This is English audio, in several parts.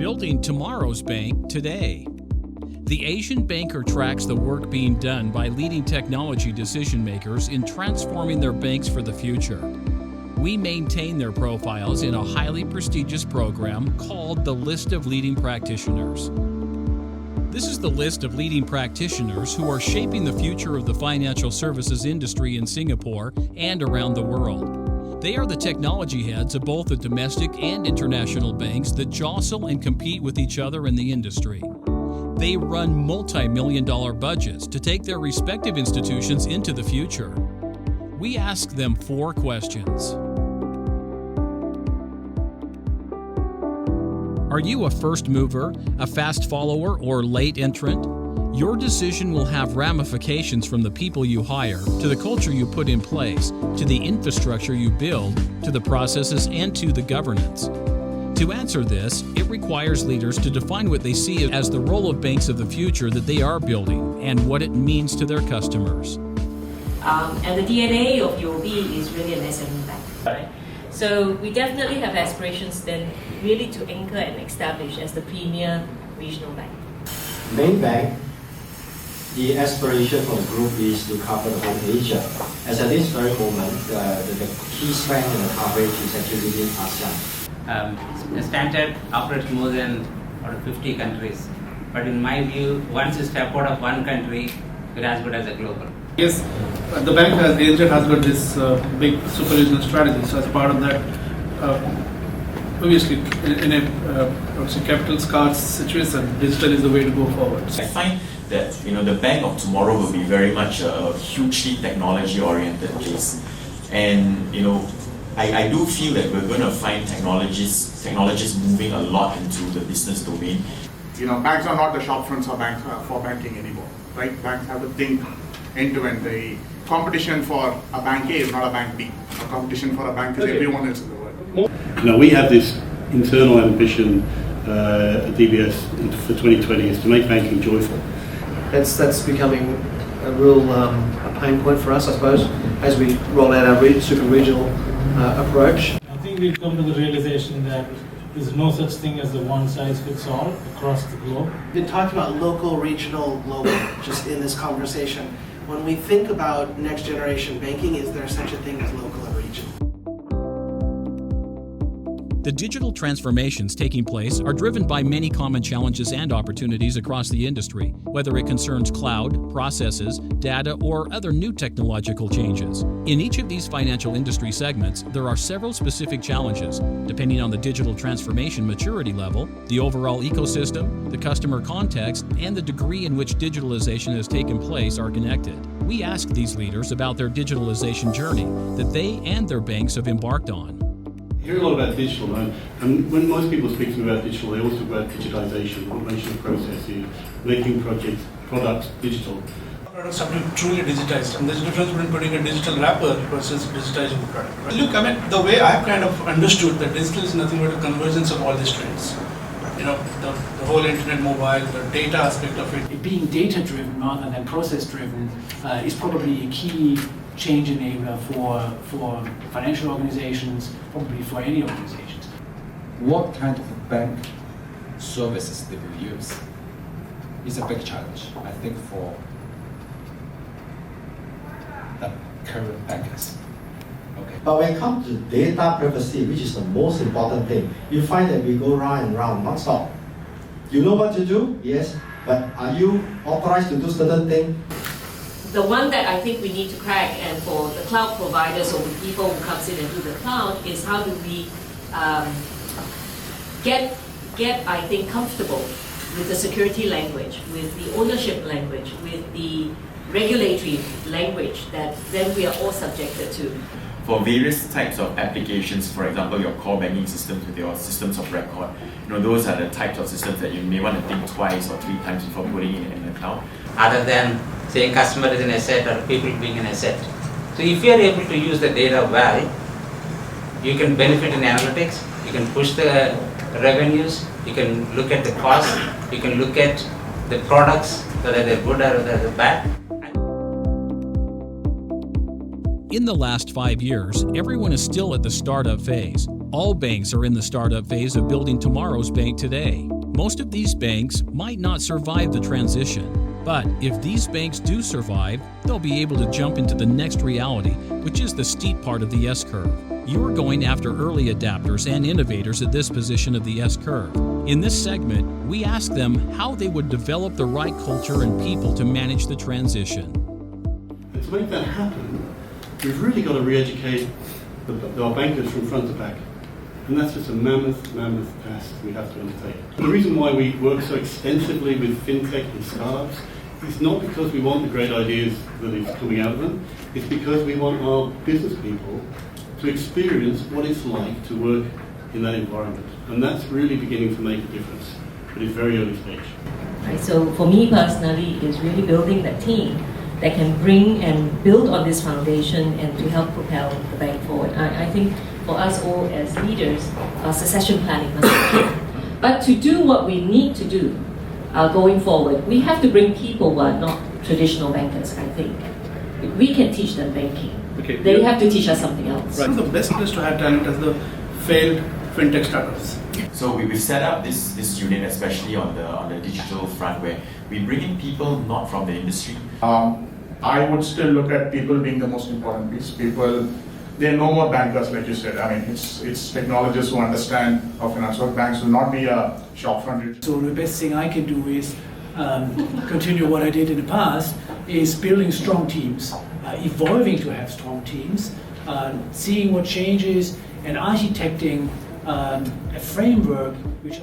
Building tomorrow's bank today. The Asian Banker tracks the work being done by leading technology decision makers in transforming their banks for the future. We maintain their profiles in a highly prestigious program called the List of Leading Practitioners. This is the list of leading practitioners who are shaping the future of the financial services industry in Singapore and around the world. They are the technology heads of both the domestic and international banks that jostle and compete with each other in the industry. They run multi-million-dollar budgets to take their respective institutions into the future. We ask them 4 questions. Are you a first mover, a fast follower, or late entrant? Your decision will have ramifications from the people you hire, to the culture you put in place, to the infrastructure you build, to the processes, and to the governance. To answer this, it requires leaders to define what they see as the role of banks of the future that they are building and what it means to their customers. And the DNA of UOB is really an SME bank, right? So we definitely have aspirations then really to anchor and establish as the premier regional bank. Main bank, the aspiration for the group is to cover the whole Asia. As at this very moment, the key strength in the coverage is actually within ASEAN. Standard operates more than 50 countries. But in my view, once you step out of one country, you're as good as a global. Yes, the bank has got this big super regional strategy. So as part of that, obviously in a capital scarce situation, digital is the way to go forward. I find that the bank of tomorrow will be very much a hugely technology-oriented place, and I do feel that we're going to find technologists moving a lot into the business domain. Banks are not the shop fronts for banking anymore, right? Banks have to think end to end. The competition for a bank A is not a bank B. A competition for a bank is everyone else in the world. We have this internal ambition at DBS for 2020 is to make banking joyful. That's becoming a real pain point for us, I suppose, as we roll out our super regional approach. I think we've come to the realization that there's no such thing as a one-size-fits-all across the globe. We've been talking about local, regional, global, just in this conversation. When we think about next generation banking, is there such a thing as local and regional? The digital transformations taking place are driven by many common challenges and opportunities across the industry, whether it concerns cloud, processes, data, or other new technological changes. In each of these financial industry segments, there are several specific challenges, depending on the digital transformation maturity level, the overall ecosystem, the customer context, and the degree in which digitalization has taken place are connected. We ask these leaders about their digitalization journey that they and their banks have embarked on. I hear a lot about digital, and when most people speak to me about digital, they always talk about digitization, automation of processes, making products digital. Products have to be truly digitized, and there's a difference between putting a digital wrapper versus digitizing the product. Right? Look, the way I've kind of understood that digital is nothing but a convergence of all these trends. The whole internet, mobile, the data aspect of it. Being data-driven rather than process-driven is probably a key change enabler for financial organizations, probably for any organizations. What kind of bank services they will use is a big challenge, I think, for the current bankers. Okay. But when it comes to data privacy, which is the most important thing, you find that we go round and round, non-stop. You know what to do? Yes. But are you authorized to do certain things? The one that I think we need to crack, and for the cloud providers or the people who comes in and do the cloud, is how do we get I think comfortable with the security language, with the ownership language, with the regulatory language that then we are all subjected to. For various types of applications, for example, your core banking systems with your systems of record, those are the types of systems that you may want to think twice or 3 times before putting it in the cloud. Other than saying customer is an asset or people being an asset. So if you are able to use the data well, you can benefit in analytics, you can push the revenues, you can look at the cost, you can look at the products, whether they're good or whether they're bad. In the last 5 years, everyone is still at the startup phase. All banks are in the startup phase of building tomorrow's bank today. Most of these banks might not survive the transition, but if these banks do survive, they'll be able to jump into the next reality, which is the steep part of the S-curve. You're going after early adapters and innovators at this position of the S-curve. In this segment, we ask them how they would develop the right culture and people to manage the transition. And to make that happen, we've really got to re-educate our bankers from front to back. And that's just a mammoth task we have to undertake. And the reason why we work so extensively with fintech and startups is not because we want the great ideas that is coming out of them, it's because we want our business people to experience what it's like to work in that environment. And that's really beginning to make a difference, but it's very early stage. Right, so for me personally, it's really building that team that can bring and build on this foundation and to help propel the bank forward. I think for us all as leaders, succession planning must be key. But to do what we need to do going forward, we have to bring people who are not traditional bankers, I think. We can teach them banking. Okay. They have to teach us something else. Right. The best place to have talent is the failed fintech startups. So we've set up this unit, especially on the digital front, where we bring in people not from the industry. I would still look at people being the most important piece. People, they're no more bankers, like you said. I mean, it's technologists who understand how finance works. Banks will not be a shopfront. So the best thing I can do is continue what I did in the past, is building strong teams, evolving to have strong teams, seeing what changes, and architecting a framework which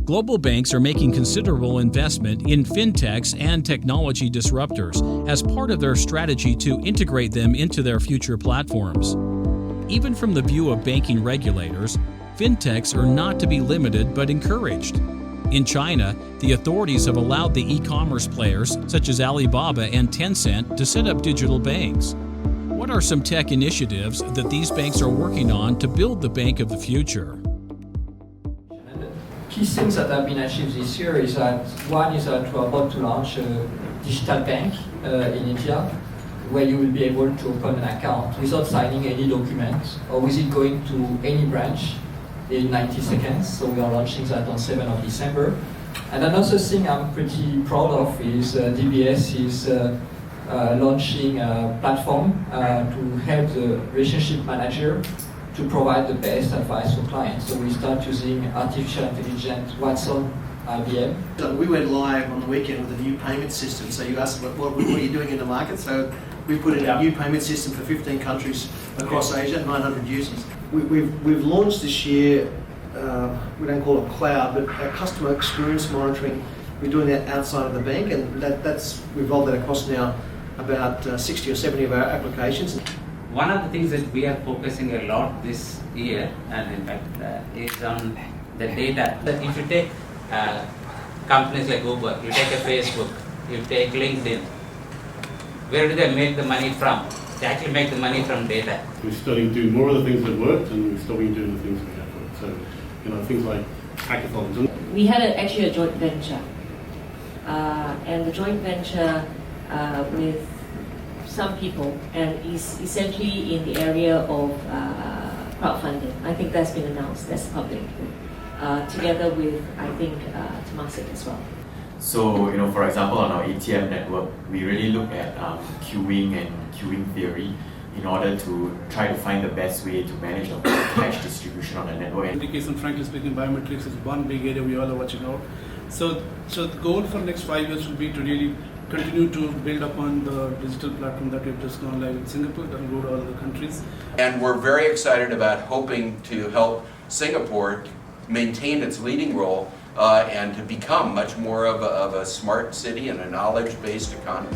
Global banks are making considerable investment in fintechs and technology disruptors as part of their strategy to integrate them into their future platforms. Even from the view of banking regulators, fintechs are not to be limited but encouraged. In China, the authorities have allowed the e-commerce players such as Alibaba and Tencent to set up digital banks. What are some tech initiatives that these banks are working on to build the bank of the future? Key things that have been achieved this year is that one is that we're about to launch a digital bank in India, where you will be able to open an account without signing any document or without going to any branch in 90 seconds. So we are launching that on 7th of December. And another thing I'm pretty proud of is DBS is launching a platform to help the relationship manager to provide the best advice for clients. So we start using artificial intelligence, Watson, IBM. So we went live on the weekend with a new payment system. So you asked what are you doing in the market? So we put in a new payment system for 15 countries across Asia, 900 users. We've launched this year, we don't call it cloud, but our customer experience monitoring. We're doing that outside of the bank, and we've rolled that across now about 60 or 70 of our applications. One of the things that we are focusing a lot this year, and in fact, is on the data. If you take companies like Uber, you take a Facebook, you take LinkedIn, where do they make the money from? They actually make the money from data. We're starting to do more of the things that worked, and we're stopping doing the things that have worked. So, things like hackathons. We had actually a joint venture, and the joint venture with some people, and is essentially in the area of crowdfunding. I think that's been announced, that's public, together with, I think, Temasek as well. So, for example, on our ATM network, we really look at queuing and queuing theory in order to try to find the best way to manage the cash distribution on the network. In the case of, frankly speaking, biometrics is one big area we all are watching out. So the goal for the next 5 years will be to really continue to build upon the digital platform that we've just gone live in Singapore, that will go to other countries. And we're very excited about hoping to help Singapore maintain its leading role and to become much more of a smart city and a knowledge-based economy.